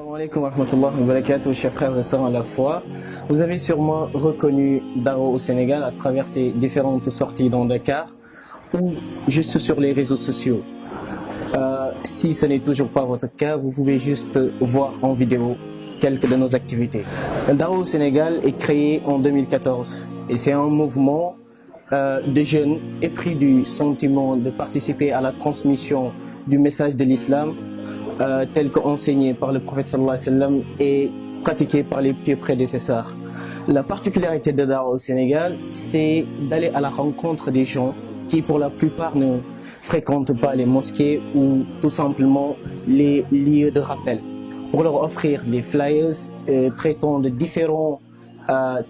Assalamu alaikum wa rahmatullahi wa barakatuh, chers frères et sœurs à la foi. Vous avez sûrement reconnu Daro au Sénégal à travers ses différentes sorties dans Dakar ou juste sur les réseaux sociaux. Si ce n'est toujours pas votre cas, vous pouvez juste voir en vidéo quelques de nos activités. Daro au Sénégal est créé en 2014 et c'est un mouvement de jeunes épris du sentiment de participer à la transmission du message de l'islam tel qu'enseigné par le prophète sallallahu alayhi wa sallam et pratiqué par les pieux prédécesseurs. La particularité de Daro au Sénégal, c'est d'aller à la rencontre des gens qui pour la plupart ne fréquentent pas les mosquées ou tout simplement les lieux de rappel, pour leur offrir des flyers traitant de différents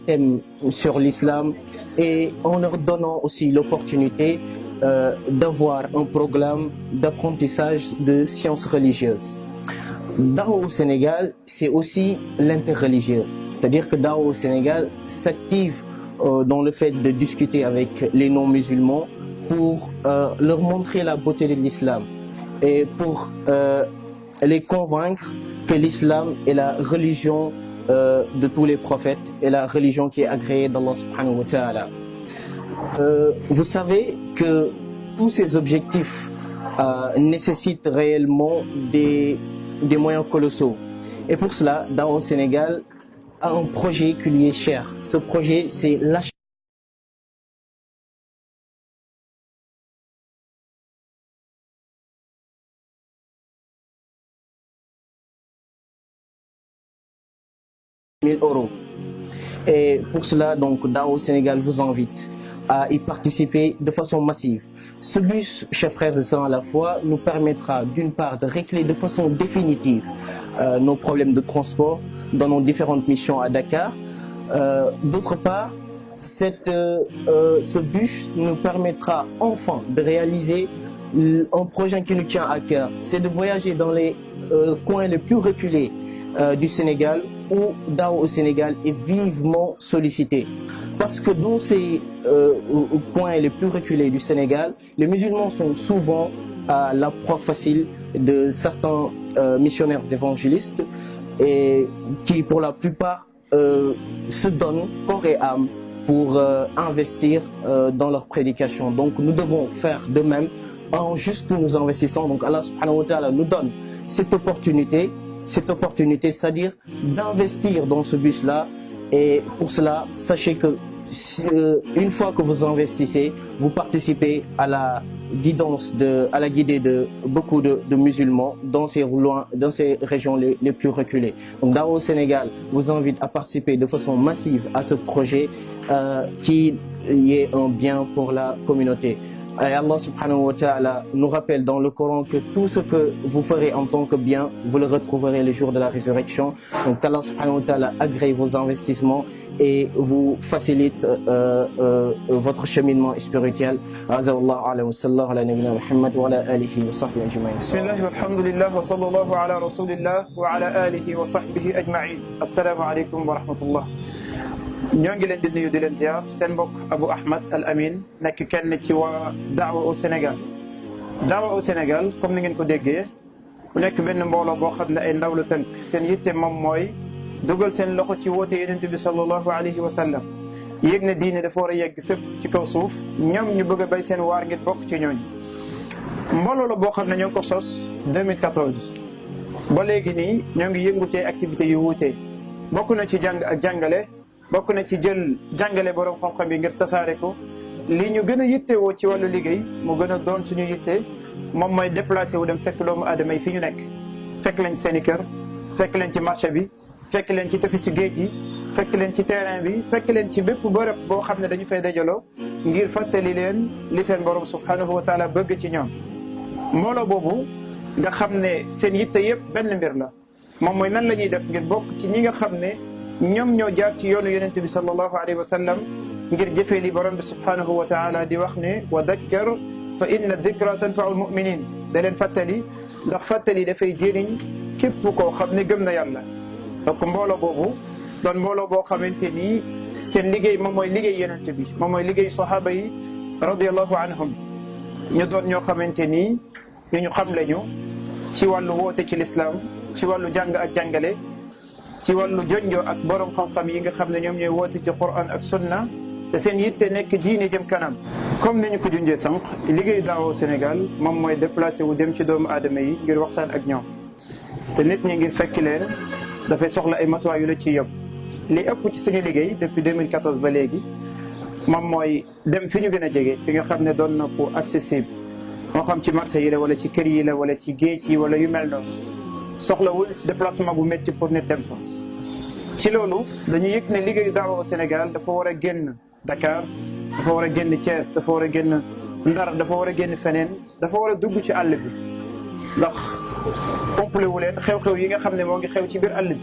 thèmes sur l'islam et en leur donnant aussi l'opportunité d'avoir un programme d'apprentissage de sciences religieuses. Daro au Sénégal, c'est aussi l'interreligieux, c'est-à-dire que Daro au Sénégal s'active dans le fait de discuter avec les non-musulmans pour leur montrer la beauté de l'islam et pour les convaincre que l'islam est la religion de tous les prophètes et la religion qui est agréée d'Allah subhanahu wa ta'ala. Vous savez que tous ces objectifs nécessitent réellement des moyens colossaux. Et pour cela, Daro au Sénégal a un projet qui lui est cher. Ce projet, c'est l'achat de 1 000 €. Et pour cela, donc, Daro au Sénégal vous invite à y participer de façon massive. Ce bus, chers frères et sœurs à la foi, nous permettra d'une part de régler de façon définitive nos problèmes de transport dans nos différentes missions à Dakar. D'autre part, ce bus nous permettra enfin de réaliser un projet qui nous tient à cœur, c'est de voyager dans les coins les plus reculés du Sénégal, où Daro au Sénégal est vivement sollicité. Parce que dans ces coins les plus reculés du Sénégal, les musulmans sont souvent à la proie facile de certains missionnaires évangélistes et qui pour la plupart se donnent corps et âme pour investir dans leur prédication. Donc nous devons faire de même en juste nous investissant. Donc Allah subhanahu wa ta'ala nous donne cette opportunité, c'est-à-dire d'investir dans ce bus-là. Et pour cela, sachez que une fois que vous investissez, vous participez à la guidée de beaucoup de musulmans dans ces régions les plus reculées. Donc Daro au Sénégal vous invite à participer de façon massive à ce projet qui est un bien pour la communauté. Et Allah subhanahu wa ta'ala nous rappelle dans le Coran que tout ce que vous ferez en tant que bien, vous le retrouverez le jour de la résurrection. Donc Allah subhanahu wa ta'ala agrée vos investissements et vous facilite votre cheminement spirituel. Azawallahu ala wa sallallahu ala nabina Muhammad wa ala alihi wa sahbihi ajma'in. Bismillah walhamdulillah wa sallallahu ala rasulillah wa ala alihi wa sahbihi ajma'in. Assalamu alaikum wa rahmatullah. ñoo ngi leen di nuyu di leen ziar seen mbokk Abou Ahmed Al Amin nekk kenn ci waa Daawa au Sénégal. Daawa au Sénégal comme ni ngeen ko déggee bu nekk benn mbooloo boo xam ne ay ndaw la tënk seen yitte moom mooy dugal seen loxo ci woote Yonent bi sallallahu alayhi wa sallam yéeg ne diine dafa war a yegg fépp ci kaw suuf ñoom ñu bëgg a bay seen waar ngir bokk ci ñooñu. mbooloo la boo xam ne ñoo ko sos 2014 ba léegi nii ñoo ngi yëngu ci activités yu wuute bokk na ci jàng ak jàngale. bokk na ci jël jàngale borom xam-xam yi ngir tasaare ko li ñu gën a yittewoo ci wàllu liggéey mu gën a doon suñu yitte moom mooy déplacé wu dem fekk doomu aadama yi fi ñu nekk fekk leen ci seen i kër fekk leen ci marché bi fekk leen ci tefesu géej gi fekk leen ci terrain bi fekk leen ci bépp bërëb boo xam ne dañu fay dajaloo ngir fàttali leen li seen borom subhanahu wa taala bëgg ci ñoom. mbooloo boobu nga xam ne seen yitte yëpp benn mbir la moom mooy nan la ñuy def ngir bokk ci ñi nga xam ne ñoom ñoo jaar ci yoonu yonent bi sallallahu alayhi wa sallam ngir jëfee li borom bi subhanahu wa taala di wax ne wa dakkar fa inna dikra tanfau lmuminin da leen fàttali ndax fàttali dafay jëriñ képp koo xam ne gëm na yàlla. donc mbooloo boobu doon mbooloo boo xamante ni seen liggéey moom mooy liggéey yonent bi moom mooy liggéey sahaaba yi radiyallahu anhum ñu doon ñoo xamante ni ñu xam lañu ci wàllu woote ci lislaam ci wàllu jàng ak jàngale ci wàllu jonjoo ak borom xam-xam yi nga xam ne ñoom ñooy woote ci Quran ak sunna te seen yitte nekk diine jëm kanam. comme ni ñu ko junjee sànq liggéeyu daawa Sénégal moom mooy déplacé wu dem ci doomu aadama yi ngir waxtaan ak ñoom te nit ñi ngir fekk leen dafay soxla ay matuwaay yu la ciy yóbbu. li ëpp ci suñu liggéey depuis 2014 ba léegi moom mooy dem fi ñu gën a jege fi nga xam ne doon na fu accessible moo xam ci marché yi la wala ci kër yi la wala ci géej yi wala yu mel noonu soxlawul déplacement bu métti pour nit dem fa. ci loolu dañuy yëg ne liggéeyu daawa Sénégal dafa war a génn Dakar dafa war a génn Thiès dafa war a génn Ndar dafa war a génn feneen dafa war a dugg ci àll bi ndax umpale wu leen xew-xew yi nga xam ne moo ngi xew ci biir àll bi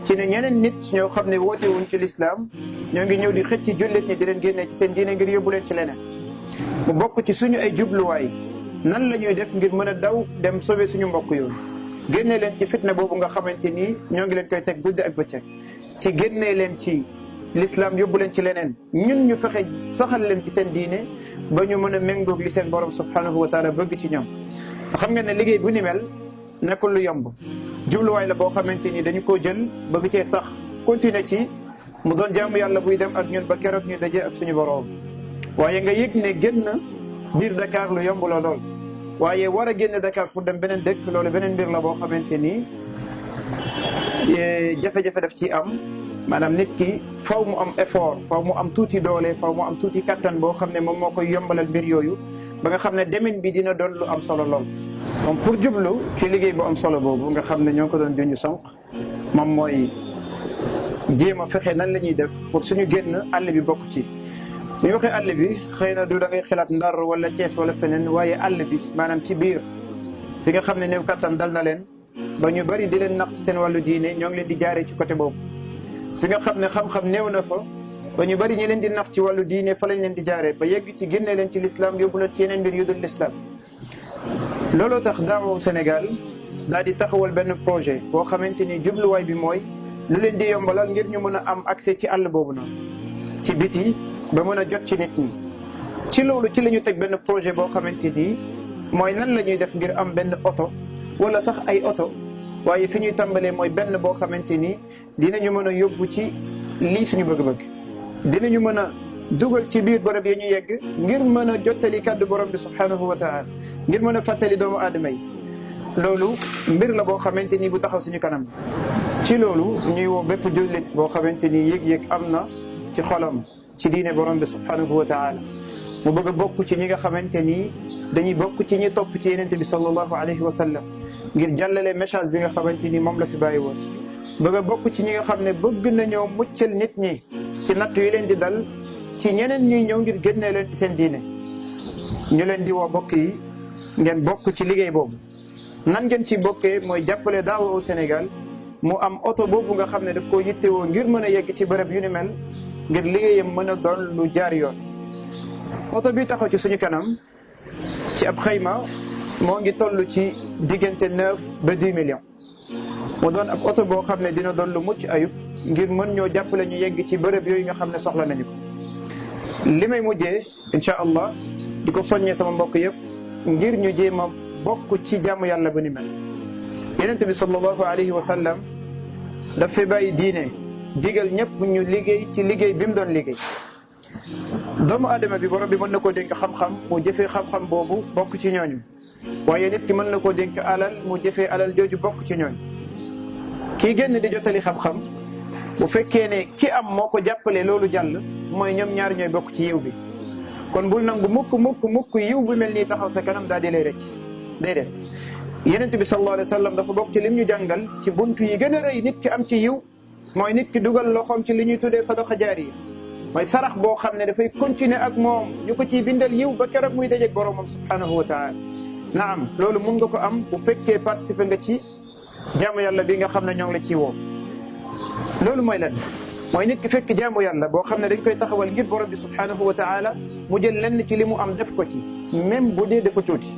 ci ne ñeneen nit ñoo xam ne woote wuñ ci lislaam ñoo ngi ñëw di xëcc ci jullit ñi di leen génnee ci seen diine ngir yóbbu leen ci leneen mu bokk ci suñu ay jubluwaay nan la ñuy def ngir mën a daw dem sauver suñu mbokk yooyu génnee leen ci fitna boobu nga xamante ni ñoo ngi leen koy teg guddi ak bëccëg ci génnee leen ci l'islam yóbbu leen ci leneen ñun ñu fexe saxal leen ci seen diine ba ñu mën a méngoog li seen borom subhanahu wa taala bëgg ci ñoom. te xam nga ne liggéey bu ni mel nekkul lu yomb jubluwaay la boo xamante ni dañu koo jël bëgg cee sax continuer ci mu doon jaamu yàlla buy dem ak ñun ba keroog ñu daje ak suñu borom waaye nga yëg ne génn biir Dakar lu yomb la lool waaye war a génn Dakar pour dem beneen dëkk loolu beneen mbir la boo xamante ni jafe-jafe daf ci am. maanaam nit ki faw mu am effort faw mu am tuuti doole faw mu am tuuti kattan boo xam ne moom moo koy yombalal mbir yooyu ba nga xam ne demin bi dina doon lu am solo lool. donc pour jublu ci liggéey bu am solo boobu nga xam ne ñoo ko doon junj sànq moom mooy jéem a fexe nan la ñuy def pour suñu génn àll bi bokk ci. bu ñu waxee àll bi xëy na du da ngay xalaat Ndar wala Thiès wala feneen waaye àll bi maanaam ci biir fi nga xam ne néew kattan dal na leen ba ñu bari di leen nax ci seen wàllu diine ñoo ngi leen di jaaree ci côté boobu. fi nga xam ne xam-xam néew na fa ba ñu bari ñi leen di nax ci wàllu diine fa lañ leen di jaaree ba yegg ci génne leen ci l'islam yóbbu leen ci yeneen mbir yu dul l'islam. looloo tax daawa Sénégal daal di taxawal benn projet boo xamante ni jubluwaay bi mooy lu leen di yombalal ngir ñu mën a am accès ci àll boobu noonu ci biti ba mën a jot ci nit ñi. ci loolu ci la ñu teg benn projet boo xamante ni mooy nan la ñuy def ngir am benn oto wala sax ay oto. waaye fi ñuy tàmbalee mooy benn boo xamante ni dinañu mën a yóbbu ci lii suñu bëgg-bëgg dinañu mën a dugal ci biir bërëb yi ñu yegg ngir mën a jottali kàddu borom bi subhanahu wa taala ngir mën a fàttali doomu aadama yi. loolu mbir la boo xamante ni bu taxaw suñu kanam ci loolu ñuy woo bépp jullit boo xamante ni yëg-yëg am na ci xolam ci diine borom bi subhanahu wa taala mu bëgg a bokk ci ñi nga xamante ni dañuy bokk ci ñi topp ci yenente bi sallallahu alayhi wa sallam ngir jàllale message bi nga xamante ni moom la fi bàyyi woon bëgg a bokk ci ñi nga xam ne bëgg nañoo muccal nit ñi ci natt yi leen di dal ci ñeneen ñuy ñëw ngir génnee leen ci seen diine ñu leen di woo bokk yi ngeen bokk ci liggéey boobu. nan ngeen ci bokkee mooy jàppale daawa au Sénégal mu am oto boobu nga xam ne daf koo yittewoo ngir mën a yegg ci bërëb yu ni mel ngir liggéeyam mën a doon lu jaar yoon. oto bi taxaw ci suñu kanam ci ab xayma moo ngi toll ci diggante 9 ba 10 millions mu doon ab oto boo xam ne dina doon lu mucc ayub ngir mën ñoo jàppale ñu yegg ci bërëb yooyu nga xam ne soxla nañu ko. li may mujjee incha allah di ko soññee sama mbokk yëpp ngir ñu jéem a bokk ci jaamu yàlla bu ni mel. Yonent bi sallallahu alayhi wa sallam dafay bàyyi diine digal ñëpp ñu liggéey ci liggéey bi mu doon liggéey. doomu aadama bi borom bi mën na koo dénk xam-xam mu jëfee xam-xam boobu bokk ci ñooñu waaye nit ki mën na koo dénk alal mu jëfee alal jooju bokk ci ñooñu. kii génn di jottali xam-xam bu fekkee ne ki am moo ko jàppale loolu jàll mooy ñoom ñaar ñooy bokk ci yiw bi kon bul nangu mukk yiw bu mel nii taxaw sa kanam daal di lay rëcc déedéet. Yonent bi sallallahu alayhi wa sallam dafa bokk ci lim ñu jàngal ci buntu yi gën a rëy nit ki am ci yiw mooy nit ki dugal loxoom ci li ñuy tuddee sadaqa jaariya mooy sarax boo xam ne dafay continuer ak moom ñu ko ciy bindal yiw ba keroog muy dajeeg boromam subhanahu wa taala. naam loolu mun nga ko am bu fekkee participer nga ci jaamu yàlla bi nga xam ne ñoo ngi la ciy woo. loolu mooy lan mooy nit ki fekk jaamu yàlla boo xam ne dañ koy taxawal ngir borom bi subhanahu wa taala mu jël lenn ci li mu am def ko ci même bu dee dafa tuuti.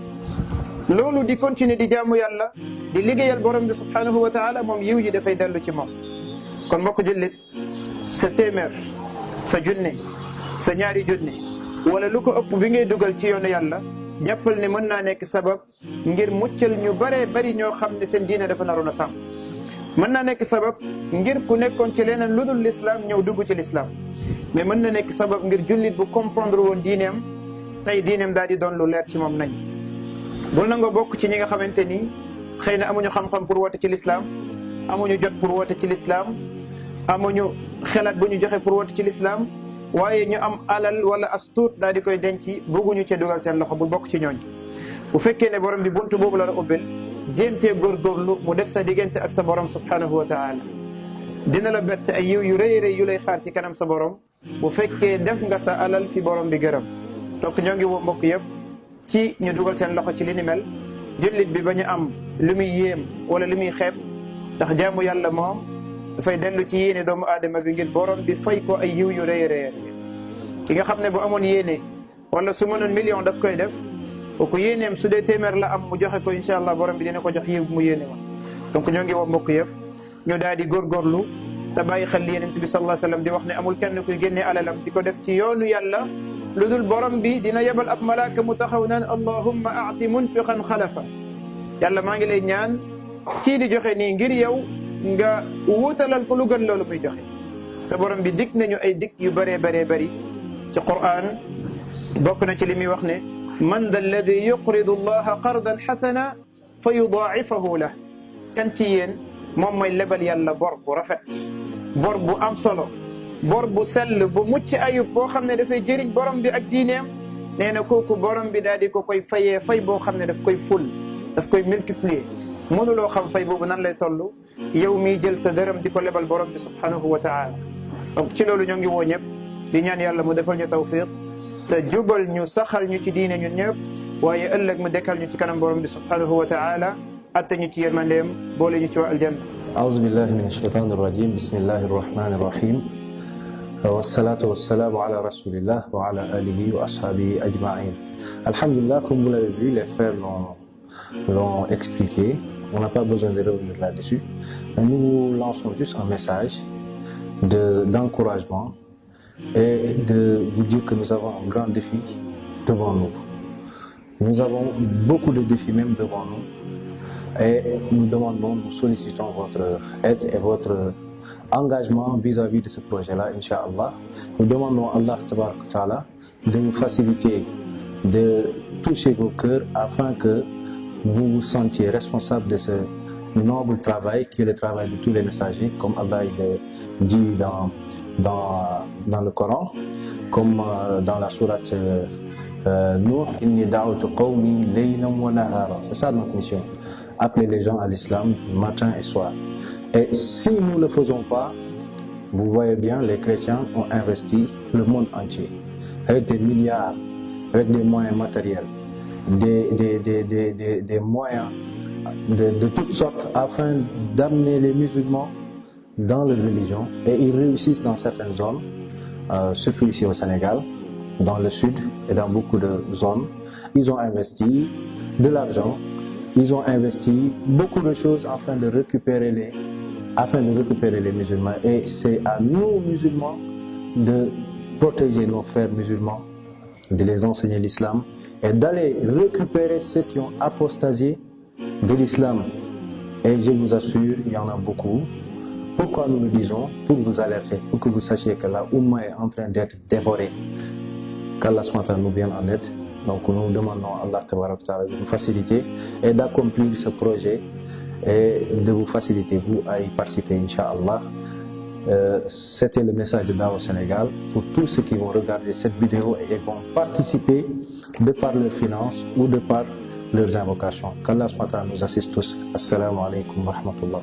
loolu di continuer di jaamu yàlla di liggéeyal borom bi subhanahu wa taala moom yiw ji dafay dellu ci moom. kon mbokk jullit sa téeméer sa junne sa ñaari junne wala lu ko ëpp bi ngay dugal ci yoonu yàlla jàppal ne mën naa nekk sabab ngir muccal ñu baree bari ñoo xam ne seen diine dafa naroon a sàmm. mën naa nekk sabab ngir ku nekkoon ci leneen lu dul l'islam ñëw dugg ci l'islam, mais mën na nekk sabab ngir jullit bu comprendre woon diineem tey diineem daal di doon lu leer ci moom nañ. bul na nga bokk ci ñi nga xamante ni xëy na amuñu xam-xam pour woote ci l'islam, amuñu jot pour woote ci l'islam, amuñu xelaat bu ñu joxe pour woote ci l'islam, waaye ñu am alal wala as tuut daal di koy denc bëgguñu ca dugal seen loxo. bul bokk ci ñooñ. bu fekkee ne borom bi buntu boobu la la ubbil, jéem cee góorgóorlu mu des sa diggante ak sa borom subhanahu wa taala. dina la bett ay yiw yu rëy rëy yu lay xaar ci kanam sa borom bu fekkee def nga sa alal fi borom bi gërëm. donc ñoo ngi woo mbokk yëpp ci ñu dugal seen loxo ci li ni mel. jullit bi bañ a am lu muy yéem wala lu muy xeeb, ndax jaamu yàlla moom dafay dellu ci yéene doomu aadama bi ngir borom bi fay ko ay yiw yu rëy rëy. ki nga xam ne bu amoon yéene wala su mënoon million daf koy def, kooku yéeneem su dee téeméer la am mu joxe ko incha allah borom bi dina ko jox yiw mu yéene woon. donc ñoo ngi woo mbokk yëpp ñu daal di góorgóorlu te bàyyi xel li Yonent bi sallallahu alayhi wa sallam di wax ne amul kenn kuy génne alalam di ko def ci yoonu yàlla lu dul borom bi dina yebal ab malaaka mu taxaw naan allahumma aati munfiqan xalafa. yàlla maa ngi lay ñaan kii di joxe nii ngir yow nga wuutalal ko lu gën loolu muy joxe. te borom bi dig nañu ay dig yu bëree bëree bëri ci Qur'an. bokk na ci li muy wax ne man da alladi yuqridu allaha qardan xasana fa yudaa'ifahu lah. kan ci yéen moom mooy lebal yàlla bor bu rafet, bor bu am solo, bor bu sell bu mucc ayub boo xam ne dafay jëriñ borom bi ak diineem. nee na kooku borom bi daal di ko koy fayee fay boo xam ne daf koy ful, daf koy multiplier. mënuloo xam fay boobu nan lay toll yow miy jël sa dërëm di ko lebal borom bi subhanahu wa taala. donc ci loolu ñoo ngi woo ñëpp di ñaan yàlla mu defal ñu tawfiq te jubal ñu saxal ñu ci diine ñun ñëpp, waaye ëllëg mu dekkal ñu ci kanam borom bi subhanahu wa taala atte ñu ci yërmandeem boole ñu ci waa aljanna. أعوذ بالله من الشيطان الرجيم بسم الله الرحمن الرحيم والصلاة والسلام على رسول الله وعلى آله وأصحابه أجمعين. Alhamdulillah, comme vous l'avez vu, les frères l'ont expliqué. On n'a pas besoin de revenir là-dessus. Nous lançons juste un message d'encouragement et de vous dire que nous avons un grand défi devant nous. Nous avons beaucoup de défis même devant nous. Et nous demandons, nous sollicitons votre aide et votre engagement vis-à-vis de ce projet-là, Inch'Allah. Nous demandons à Allah Ta'ala de nous faciliter, de toucher vos cœurs afin que vous vous sentiez responsable de ce noble travail qui est le travail de tous les messagers, comme Allah il dit dans le Coran, comme dans la sourate Nuh, Inni da'awtu qawmi laylan wa nahara. C'est ça notre mission. Appeler les gens à l'islam matin et soir. Et si nous ne le faisons pas, vous voyez bien, les chrétiens ont investi le monde entier avec des milliards, avec des moyens matériels, des moyens de toutes sortes afin d'amener les musulmans dans leur religion. Et ils réussissent dans certaines zones, surtout ici au Sénégal, dans le sud et dans beaucoup de zones. Ils ont investi de l'argent. Ils ont investi beaucoup de choses afin de récupérer les musulmans. Et c'est à nous, musulmans, de protéger nos frères musulmans, de les enseigner l'islam et d'aller récupérer ceux qui ont apostasié de l'islam. Et je vous assure, il y en a beaucoup. Pourquoi nous le disons? Pour vous alerter, pour que vous sachiez que la Oumma est en train d'être dévorée. Qu'Allah nous vienne en aide. Donc nous demandons à Allah de nous faciliter et d'accomplir ce projet et de vous faciliter, vous, à y participer, Inch'Allah. C'était le message de Dawa au Sénégal pour tous ceux qui vont regarder cette vidéo et vont participer de par leurs finances ou de par leurs invocations. Qu'Allah nous assiste tous. Assalamu alaikum wa rahmatullah.